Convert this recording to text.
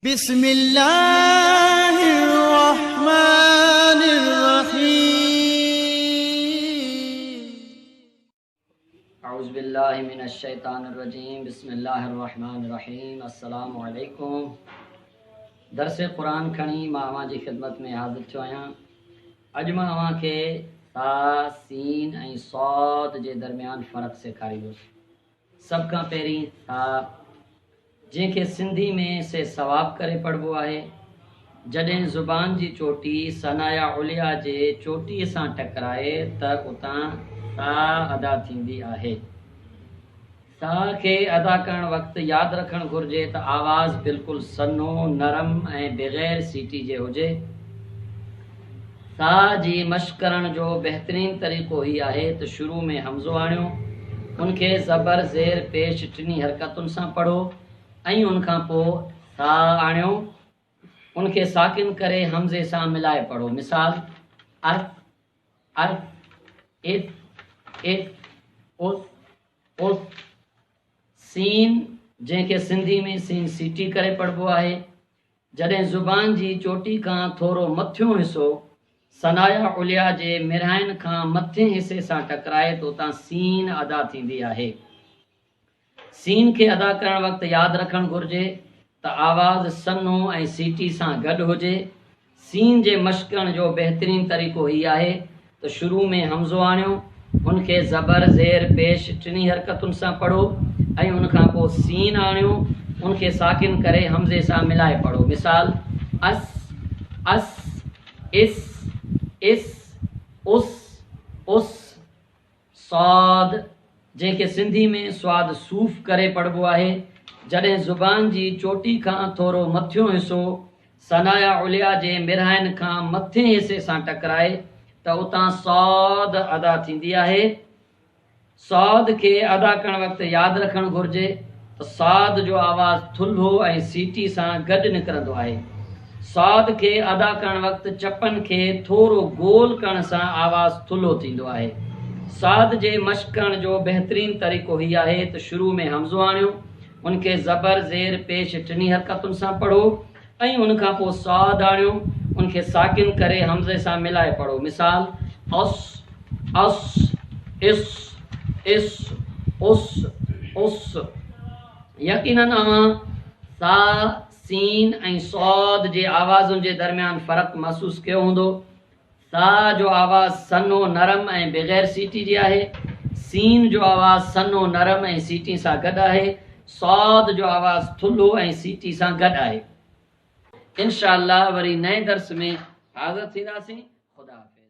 बिस्मिल्लाहिर्रहमानिर्रहीम। औज़ुबिल्लाहिमिनश्शैतानिर्रजीम। बिस्मिल्लाहिर्रहमानिर्रहीम। अस्सलामु अलैकुम। दर्स क़ुरान खणी मां अवां जी ख़िदमत में हाज़िर थियो आहियां। अॼु मां अवां खे सा, सीन ऐं सौद जे दरमियान फ़र्क़ु सेखारींदुसि। सभ खां पहिरीं सा, जंहिंखे सिंधी में से सवाब करे पढ़िबो आहे। जॾहिं ज़ुबान जी चोटी सनाया उलिया जे चोटीअ सां टकराए त उतां सा अदा थींदी आहे। सा खे अदा करण वक़्तु यादि रखणु घुरिजे त आवाज़ बिल्कुलु सन्हो, नरम ऐं बग़ैर सीटी जे हुजे। सा जी मश्क़ करण जो बहितरीन तरीक़ो ही आहे त शुरू में हमज़ो आणियो, उनखे ज़बर ज़ेर पेश टिनी हरकतुनि सां पढ़ो ऐं उनखां पोइ सा आणियो, उनखे साकिन करे हमज़े सां मिलाए पढ़ो। मिसाल अर्थ, अर्थ, इस, उस, उस। सीन, जंहिंखे सिंधी में सीन सीटी करे पढ़िबो आहे। जॾहिं ज़ुबान जी चोटी खां थोरो मथियों हिसो सनाया उलिया जे मिराइन खां मथे हिसे सां टकराए त उतां सीन अदा थींदी आहे। सीन खे अदा करण वक़्तु यादि रखणु घुरिजे त आवाज़ सन्हो ऐं सीटी सां गॾु हुजे। सीन जे मश्क़ करण जो बहितरीन तरीक़ो ही आहे त शुरू में हमज़ो आणियो, उनखे ज़बर ज़ेर पेश टिनी हरकतुनि सां पढ़ो ऐं उनखां पोइ सीन आणियो, उनखे साकिन करे हमज़े सां मिलाए पढ़ो। मिसाल अस, अस, इस, उस, उस। सौद, जंहिंखे सिंधी में स्वाद सूफ़ करे पढ़िबो आहे। जॾहिं ज़ुबान जी चोटी खां थोरो मथियों हिसो सनाया उलिया जे मिराइन खां मथे हिसे सां टकराए त उतां सौद अदा थींदी आहे। सौद खे अदा करण वक़्तु यादि रखणु घुरिजे त सौद जो आवाज़ थुल्हो ऐं सीटी सां गॾु निकिरंदो आहे। सौद खे अदा करण वक़्तु चपनि खे थोरो गोल करण सां आवाज़ थुल्हो थींदो आहे। सौद जे मश्क़ करण जो बहितरीन तरीक़ो ही आहे त शुरू में हमज़ो आणियो, उनखे ज़बर ज़ेर पेश टिनी हरकतुनि सां पढ़ो ऐं उनखां पोइ सौद आणियो, उनखे साकिन करे हमज़े सां मिलाए पढ़ो। मिसाल औस, औस, इस, उस, उस। यकीनन अवां सा, सीन ऐं सौद जे आवाज़ुनि जे दरमियान फ़र्क़ु महसूस कयो हूंदो। सा जो आवाज़ सन्हो, नरम ऐं बग़ैर सीटी जी आहे। सीन जो आवाज़ सन्हो, नरम ऐं सीटी सां गॾु आहे। सौद जो आवाज़ थुल्हो ऐं सीटी सां गॾु आहे। इंशाअल्लाह वरी नए दर्स में हाज़िर थींदासीं। ख़ुदा हाफ़िज़।